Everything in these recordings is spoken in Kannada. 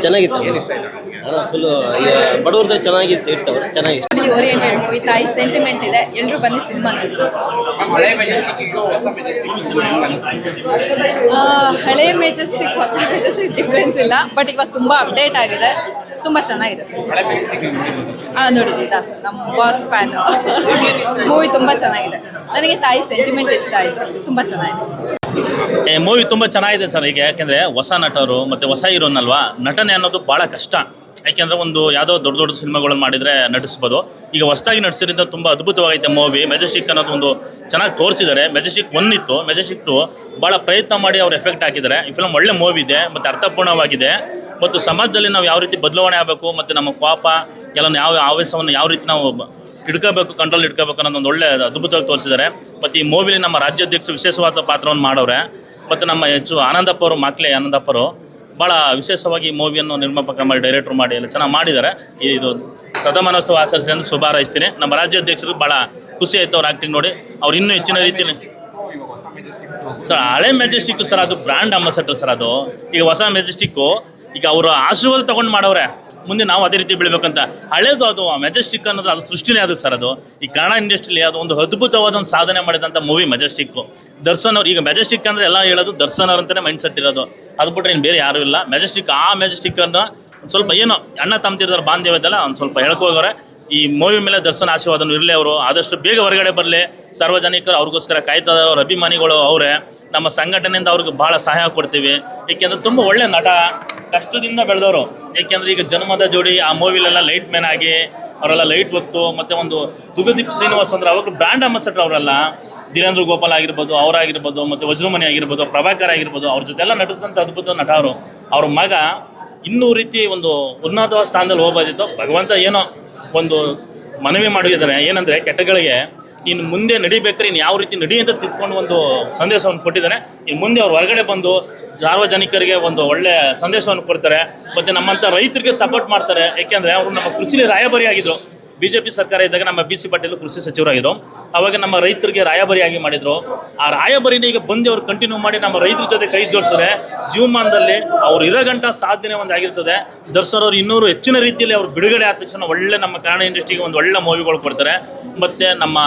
ಚೆನ್ನಾಗಿತ್ತು ಫುಲ್ಲು ಬಡವ್ರದ್ದು ಚೆನ್ನಾಗಿತ್ತು ಇರ್ತವ್ರು ಚೆನ್ನಾಗಿತ್ತು. ಫ್ಯಾಮಿಲಿ ಓರಿಯೆಂಟೆಡ್ ಮೂವಿ, ತಾಯಿ ಸೆಂಟಿಮೆಂಟ್ ಇದೆ. ಎಲ್ಲರೂ ಬನ್ನಿ ಸಿನಿಮಾ ನೋಡಿ. ಹಳೆ ಮೆಜೆಸ್ಟಿಕ್ ಹೊಸ ಮೆಜೆಸ್ಟಿಕ್ ಡಿಫ್ರೆನ್ಸ್ ಇಲ್ಲ, ಬಟ್ ಇವಾಗ ತುಂಬ ಅಪ್ಡೇಟ್ ಆಗಿದೆ. ತುಂಬ ಚೆನ್ನಾಗಿದೆ ಸರ್. ನೋಡಿದ್ವಿ ದಾಸ್, ನಮ್ಮ ಬಾಸ್ ಫ್ಯಾನ್. ಮೂವಿ ತುಂಬ ಚೆನ್ನಾಗಿದೆ. ನನಗೆ ತಾಯಿ ಸೆಂಟಿಮೆಂಟ್ ಇಷ್ಟ ಆಯಿತು, ತುಂಬ ಚೆನ್ನಾಗಿದೆ ಸರ್. ಮೂವಿ ತುಂಬ ಚೆನ್ನಾಗಿದೆ ಸರ್. ಈಗ ಯಾಕೆಂದರೆ ಹೊಸ ನಟರು ಮತ್ತು ಹೊಸ ಹೀರೋನಲ್ವಾ, ನಟನೆ ಅನ್ನೋದು ಭಾಳ ಕಷ್ಟ. ಯಾಕೆಂದರೆ ಒಂದು ಯಾವುದೋ ದೊಡ್ಡ ದೊಡ್ಡ ಸಿನಿಮಾಗಳನ್ನು ಮಾಡಿದರೆ ನಟಿಸ್ಬೋದು. ಈಗ ಹೊಸದಾಗಿ ನಟಿಸಿದ್ರಿಂದ ತುಂಬ ಅದ್ಭುತವಾಗೈತೆ ಮೂವಿ. ಮೆಜೆಸ್ಟಿಕ್ ಅನ್ನೋದು ಒಂದು ಚೆನ್ನಾಗಿ ತೋರಿಸಿದ್ದಾರೆ. ಮೆಜೆಸ್ಟಿಕ್ 1 ಇತ್ತು, ಮೆಜೆಸ್ಟಿಕ್ 2 ಭಾಳ ಪ್ರಯತ್ನ ಮಾಡಿ ಅವ್ರು ಎಫೆಕ್ಟ್ ಹಾಕಿದ್ದಾರೆ. ಈ ಫಿಲಮ್ ಒಳ್ಳೆ ಮೂವಿ ಇದೆ ಮತ್ತು ಅರ್ಥಪೂರ್ಣವಾಗಿದೆ. ಮತ್ತು ಸಮಾಜದಲ್ಲಿ ನಾವು ಯಾವ ರೀತಿ ಬದಲಾವಣೆ ಆಗಬೇಕು ಮತ್ತು ನಮ್ಮ ಕೋಪ ಎಲ್ಲ ಯಾವ ಆವೇಶವನ್ನು ಯಾವ ರೀತಿ ನಾವು ಹಿಡ್ಕೋಬೇಕು, ಕಂಟ್ರೋಲ್ ಹಿಡ್ಕೋಬೇಕು ಅನ್ನೋದು ಒಂದು ಒಳ್ಳೆ ಅದ್ಭುತವಾಗಿ ತೋರಿಸಿದ್ದಾರೆ. ಮತ್ತು ಈ ಮೂವಿಲಿ ನಮ್ಮ ರಾಜ್ಯಾಧ್ಯಕ್ಷರು ವಿಶೇಷವಾದ ಪಾತ್ರವನ್ನು ಮಾಡವ್ರೆ. ಮತ್ತು ನಮ್ಮ ಆನಂದಪ್ಪರು, ಮಾಕ್ಲೆ ಆನಂದಪ್ಪರು ಭಾಳ ವಿಶೇಷವಾಗಿ ಮೂವಿಯನ್ನು ನಿರ್ಮಾಪಕ ಮಾಡಿ, ಡೈರೆಕ್ಟ್ರು ಮಾಡಿ ಎಲ್ಲ ಚೆನ್ನಾಗಿ ಮಾಡಿದ್ದಾರೆ. ಇದು ಶತಮಾನೋತ್ಸವ ಆಚರಿಸಿದೆ ಅಂತ ಶುಭ ಹಾರೈಸ್ತೀನಿ. ನಮ್ಮ ರಾಜ್ಯಾಧ್ಯಕ್ಷರಿಗೆ ಭಾಳ ಖುಷಿ ಆಯಿತು ಅವ್ರ ಆ್ಯಕ್ಟಿಂಗ್ ನೋಡಿ. ಅವ್ರು ಇನ್ನೂ ಹೆಚ್ಚಿನ ರೀತಿಯಲ್ಲಿ ಸರ್, ಹಳೆ ಮೆಜೆಸ್ಟಿಕ್ಕು ಸರ್ ಅದು ಬ್ರ್ಯಾಂಡ್ ಅಂಬಾಸಡರ್ ಸರ್. ಅದು ಈಗ ಹೊಸ ಮೆಜೆಸ್ಟಿಕ್ಕು ಈಗ ಅವರು ಆಶೀರ್ವಾದ ತೊಗೊಂಡು ಮಾಡವ್ರೆ, ಮುಂದೆ ನಾವು ಅದೇ ರೀತಿ ಬೆಳಿಬೇಕಂತ. ಹಳೇದು ಅದು ಮೆಜೆಸ್ಟಿಕ್ ಅನ್ನೋದು ಅದು ಸೃಷ್ಟಿನೇ ಅದು ಸರ್. ಅದು ಈ ಕನ್ನಡ ಇಂಡಸ್ಟ್ರಿಲಿ ಅದು ಒಂದು ಅದ್ಭುತವಾದ ಒಂದು ಸಾಧನೆ ಮಾಡಿದಂಥ ಮೂವಿ ಮೆಜೆಸ್ಟಿಕ್ಕು. ದರ್ಶನ್ ಅವ್ರು ಈಗ ಮೆಜೆಸ್ಟಿಕ್ ಅಂದರೆ ಎಲ್ಲ ಹೇಳೋದು ದರ್ಶನ್ ಅವ್ರ ಅಂತಲೇ ಮೈಂಡ್ ಸೆಟ್ ಇರೋದು. ಅದು ಬಿಟ್ಟರೆ ಇನ್ನು ಬೇರೆ ಯಾರೂ ಇಲ್ಲ. ಮೆಜೆಸ್ಟಿಕ್ ಆ ಮೆಜೆಸ್ಟಿಕ್ಕನ್ನು ಒಂದು ಸ್ವಲ್ಪ ಏನೋ ಅಣ್ಣ ತಮ್ಮತಿರ್ದಾರ ಬಾಂಧವ್ಯದಲ್ಲ ಒಂದು ಸ್ವಲ್ಪ ಹೇಳ್ಕೋಗೋರೆ. ಈ ಮೂವಿ ಮೇಲೆ ದರ್ಶನ್ ಆಶೀರ್ವಾದನೂ ಇರಲಿ. ಅವರು ಆದಷ್ಟು ಬೇಗ ಹೊರಗಡೆ ಬರಲಿ. ಸಾರ್ವಜನಿಕರು ಅವ್ರಿಗೋಸ್ಕರ ಕಾಯ್ತದ, ಅವ್ರ ಅಭಿಮಾನಿಗಳು ಅವರೇ. ನಮ್ಮ ಸಂಘಟನೆಯಿಂದ ಅವ್ರಿಗೆ ಭಾಳ ಸಹಾಯ ಕೊಡ್ತೀವಿ. ಏಕೆಂದರೆ ತುಂಬ ಒಳ್ಳೆ ನಟ, ಕಷ್ಟದಿಂದ ಬೆಳೆದವರು. ಏಕೆಂದರೆ ಈಗ ಜನ್ಮದ ಜೋಡಿ ಆ ಮೂವಿಲೆಲ್ಲ ಲೈಟ್ ಮ್ಯಾನ್ ಆಗಿ ಅವರೆಲ್ಲ ಲೈಟ್ ಹೊತ್ತು, ಮತ್ತು ಒಂದು ತುಗದೀಪ್ ಶ್ರೀನಿವಾಸ್ ಅಂದ್ರೆ ಅವಾಗ ಬ್ರ್ಯಾಂಡ್ ಅಂಬಾಸಡರ್ ಅವರೆಲ್ಲ. ಧೀರೇಂದ್ರ ಗೋಪಾಲ್ ಆಗಿರ್ಬೋದು, ಅವರಾಗಿರ್ಬೋದು, ಮತ್ತು ವಜ್ರಮಣಿ ಆಗಿರ್ಬೋದು, ಪ್ರಭಾಕರ್ ಆಗಿರ್ಬೋದು, ಅವ್ರ ಜೊತೆ ಎಲ್ಲ ನಟಿಸಿದಂಥ ಅದ್ಭುತ ನಟ ಅವರು. ಅವ್ರ ಮಗ ಇನ್ನೂ ರೀತಿ ಒಂದು ಉನ್ನತವಾದ ಸ್ಥಾನದಲ್ಲಿ ಹೋಗ್ಬೋದಿತ್ತು. ಭಗವಂತ ಏನೋ ಒಂದು ಮನವಿ ಮಾಡಿದ್ದಾರೆ, ಏನಂದರೆ ಕೆಟ್ಟಗಳಿಗೆ ಇನ್ನು ಮುಂದೆ ನಡಿಬೇಕಾದ್ರೆ ಇನ್ನು ಯಾವ ರೀತಿ ನಡಿ ಅಂತ ತಿಳ್ಕೊಂಡು ಒಂದು ಸಂದೇಶವನ್ನು ಕೊಟ್ಟಿದ್ದಾರೆ. ಇನ್ನು ಮುಂದೆ ಅವ್ರು ಹೊರಗಡೆ ಬಂದು ಸಾರ್ವಜನಿಕರಿಗೆ ಒಂದು ಒಳ್ಳೆ ಸಂದೇಶವನ್ನು ಕೊಡ್ತಾರೆ. ಮತ್ತು ನಮ್ಮಂಥ ರೈತರಿಗೆ ಸಪೋರ್ಟ್ ಮಾಡ್ತಾರೆ. ಏಕೆಂದರೆ ಅವರು ನಮ್ಮ ಕೃಷಿಲಿ ರಾಯಭಾರಿ ಆಗಿದ್ದರು. BJP ಸರ್ಕಾರ ಇದ್ದಾಗ ನಮ್ಮ BC ಪಾಟೀಲ್ ಕೃಷಿ ಸಚಿವರಾಗಿದ್ದು, ಅವಾಗ ನಮ್ಮ ರೈತರಿಗೆ ರಾಯಭಾರಿಯಾಗಿ ಮಾಡಿದರು. ಆ ರಾಯಭಾರಿನ ಈಗ ಬಂದು ಅವ್ರು ಕಂಟಿನ್ಯೂ ಮಾಡಿ ನಮ್ಮ ರೈತರ ಜೊತೆ ಕೈ ಜೋಡಿಸಿದ್ರೆ ಜೀವಮಾನದಲ್ಲಿ ಅವ್ರು ಇರೋ ಗಂಟ ಸಾಧನೆ ಒಂದು ಆಗಿರ್ತದೆ. ದರ್ಶನ್ ಅವರು ಇನ್ನೂರು ಹೆಚ್ಚಿನ ರೀತಿಯಲ್ಲಿ ಅವ್ರು ಬಿಡುಗಡೆ ಆದ ತಕ್ಷಣ ಒಳ್ಳೆ ನಮ್ಮ ಕನ್ನಡ ಇಂಡಸ್ಟ್ರಿಗೆ ಒಂದು ಒಳ್ಳೆ ಮೂವಿಗಳು ಕೊಡ್ತಾರೆ. ಮತ್ತು ನಮ್ಮ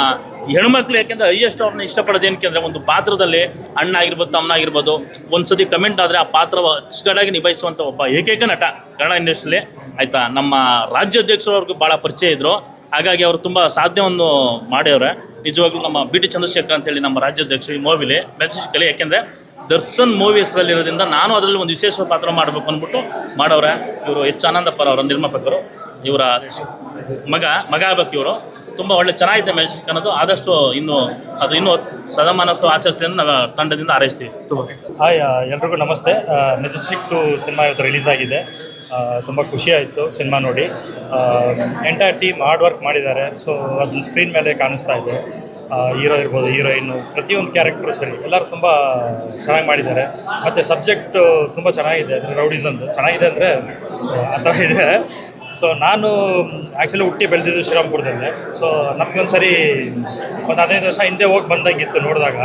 ಹೆಣ್ಮಕ್ಳು ಯಾಕೆಂದರೆ ಹೈಯೆಸ್ಟ್ ಅವ್ರನ್ನ ಇಷ್ಟಪಡೋದು ಏನಕ್ಕೆ ಅಂದರೆ ಒಂದು ಪಾತ್ರದಲ್ಲಿ ಅಣ್ಣ ಆಗಿರ್ಬೋದು, ತಮ್ಮನ ಆಗಿರ್ಬೋದು, ಒಂದು ಸತಿ ಕಮೆಂಟ್ ಆದರೆ ಆ ಪಾತ್ರ ಅಚ್ಚುಕಟ್ಟಾಗಿ ನಿಭಾಯಿಸುವಂಥ ಒಬ್ಬ ಏಕೈಕ ನಟ ಕನ್ನಡ ಇಂಡಸ್ಟ್ರಿಯಲ್ಲಿ. ಆಯಿತಾ, ನಮ್ಮ ರಾಜ್ಯಾಧ್ಯಕ್ಷರು ಅವ್ರಿಗೆ ಭಾಳ ಪರಿಚಯ ಇದ್ದರು. ಹಾಗಾಗಿ ಅವರು ತುಂಬ ಸಾಧ್ಯವನ್ನು ಮಾಡ್ಯವ್ರೆ. ನಿಜವಾಗ್ಲೂ ನಮ್ಮ BT ಚಂದ್ರಶೇಖರ್ ಅಂತೇಳಿ ನಮ್ಮ ರಾಜ್ಯಾಧ್ಯಕ್ಷರು ಈ ಮೂವಿಲಿ ಮೆಜೆಸ್ಟಿಕಲ್ಲಿ. ಯಾಕೆಂದರೆ ದರ್ಶನ್ ಮೂವಿ ಹೆಸರಲ್ಲಿರೋದ್ರಿಂದ ನಾನು ಅದರಲ್ಲಿ ಒಂದು ವಿಶೇಷ ಪಾತ್ರ ಮಾಡಬೇಕು ಅಂದ್ಬಿಟ್ಟು ಮಾಡವ್ರೆ. ಇವರು ಆನಂದಪ್ಪರ ಅವರ ನಿರ್ಮಾಪಕರು, ಇವರ ಮಗ ಆಗಬೇಕು ಇವರು. ತುಂಬ ಒಳ್ಳೆ ಚೆನ್ನಾಗಿದೆ ಮೆಜೆಸ್ಟಿಕ್ ಅನ್ನೋದು. ಆದಷ್ಟು ಇನ್ನೂ ಶತಮಾನೋತ್ಸವ ಆಚರಿಸಲಿ ಅಂತ ನಾವು ತಂಡದಿಂದ ಹಾರೈಸ್ತೀವಿ. ಹಾಯ್, ಎಲ್ರಿಗೂ ನಮಸ್ತೆ. ಮೆಜೆಸ್ಟಿಕ್ 2 ಸಿನಿಮಾ ಇವತ್ತು ರಿಲೀಸ್ ಆಗಿದೆ. ತುಂಬ ಖುಷಿ ಆಯಿತು ಸಿನಿಮಾ ನೋಡಿ. ಎಂಟೈರ್ ಟೀಮ್ ಹಾರ್ಡ್ ವರ್ಕ್ ಮಾಡಿದ್ದಾರೆ. ಸೊ ಅದನ್ನ ಸ್ಕ್ರೀನ್ ಮೇಲೆ ಕಾಣಿಸ್ತಾ ಇದೆ. ಹೀರೋ ಇರ್ಬೋದು, ಹೀರೋಯಿನ್ನು, ಪ್ರತಿಯೊಂದು ಕ್ಯಾರೆಕ್ಟ್ರು ಸರಿ ಎಲ್ಲರೂ ತುಂಬ ಚೆನ್ನಾಗಿ ಮಾಡಿದ್ದಾರೆ. ಮತ್ತು ಸಬ್ಜೆಕ್ಟು ತುಂಬ ಚೆನ್ನಾಗಿದೆ. ರೌಡಿಸಮ್ದು ಚೆನ್ನಾಗಿದೆ ಅಂದರೆ ಆ ಥರ ಇದೆ. ಸೊ ನಾನು ಆ್ಯಕ್ಚುಲಿ ಹುಟ್ಟಿ ಬೆಳೆದಿದ್ದು ಶ್ರೀರಾಮ್ಪುರದಲ್ಲೇ. ಸೊ ನಮಗೊಂದು ಸರಿ ಒಂದು 15 ವರ್ಷ ಹಿಂದೆ ಹೋಗಿ ಬಂದಂಗಿತ್ತು ನೋಡಿದಾಗ.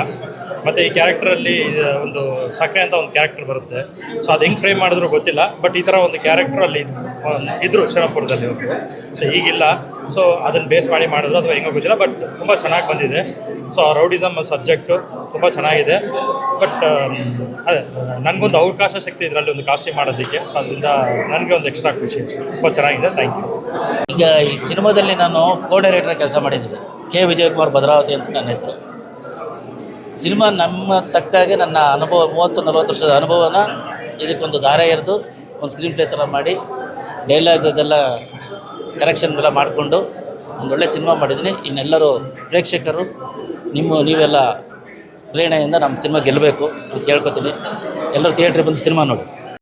ಮತ್ತು ಈ ಕ್ಯಾರೆಕ್ಟ್ರಲ್ಲಿ ಒಂದು ಸಕ್ಕರೆ ಅಂತ ಒಂದು ಕ್ಯಾರೆಕ್ಟರ್ ಬರುತ್ತೆ. ಸೊ ಅದು ಹೆಂಗೆ ಫ್ರೇಮ್ ಮಾಡಿದ್ರು ಗೊತ್ತಿಲ್ಲ, ಬಟ್ ಈ ಥರ ಒಂದು ಕ್ಯಾರೆಕ್ಟ್ರಲ್ಲಿ ಇದ್ದರು ಶ್ರೀರಾಮ್ಪುರದಲ್ಲಿ ಒಬ್ಬರು. ಸೊ ಈಗಿಲ್ಲ. ಸೊ ಅದನ್ನು ಬೇಸ್ ಮಾಡಿ ಮಾಡಿದ್ರು ಅಥವಾ ಹೆಂಗೋ ಗೊತ್ತಿಲ್ಲ, ಬಟ್ ತುಂಬ ಚೆನ್ನಾಗಿ ಬಂದಿದೆ. ಸೊ ರೌಡಿಸಮ್ ಸಬ್ಜೆಕ್ಟು ತುಂಬ ಚೆನ್ನಾಗಿದೆ. ಬಟ್ ಅದೇ ನನಗೊಂದು ಅವಕಾಶ ಸಿಕ್ತಿದೆ ಇದರಲ್ಲಿ ಒಂದು ಕಾಸ್ಟ್ಯೂಮ್ ಮಾಡೋದಕ್ಕೆ. ಸೊ ಅದರಿಂದ ನನಗೆ ಒಂದು ಎಕ್ಸ್ಟ್ರಾ ಖುಷಿ ತುಂಬ ಚೆನ್ನಾಗಿದೆ. Thank you. ಈಗ ಈ ಸಿನಿಮಾದಲ್ಲಿ ನಾನು ಕೋ ಡೈರೆಕ್ಟರ್ ಕೆಲಸ ಮಾಡಿದ್ದೀನಿ. K. ವಿಜಯಕುಮಾರ್ ಭದ್ರಾವತಿ ಅಂತ ನನ್ನ ಹೆಸರು. ಸಿನಿಮಾ ನಮ್ಮ ತಕ್ಕಾಗೆ ನನ್ನ ಅನುಭವ 30-40 ವರ್ಷದ ಅನುಭವನ ಇದಕ್ಕೊಂದು ದಾರ ಎರೆದು ಒಂದು ಸ್ಕ್ರೀನ್ ಪ್ಲೇ ಥರ ಮಾಡಿ ಡೈಲಾಗ್ ಅದೆಲ್ಲ ಕರೆಕ್ಷನ್ ಎಲ್ಲ ಮಾಡಿಕೊಂಡು ಒಂದೊಳ್ಳೆ ಸಿನಿಮಾ ಮಾಡಿದ್ದೀನಿ. ಇನ್ನೆಲ್ಲರೂ ಪ್ರೇಕ್ಷಕರು ನೀವೆಲ್ಲ ಪ್ರೇರಣೆಯಿಂದ ನಮ್ಮ ಸಿನಿಮಾ ಗೆಲ್ಲಬೇಕು ಅಂತ ಕೇಳ್ಕೊತೀನಿ. ಎಲ್ಲರೂ ಥಿಯೇಟ್ರಿಗೆ ಬಂದು ಸಿನಿಮಾ ನೋಡಿ.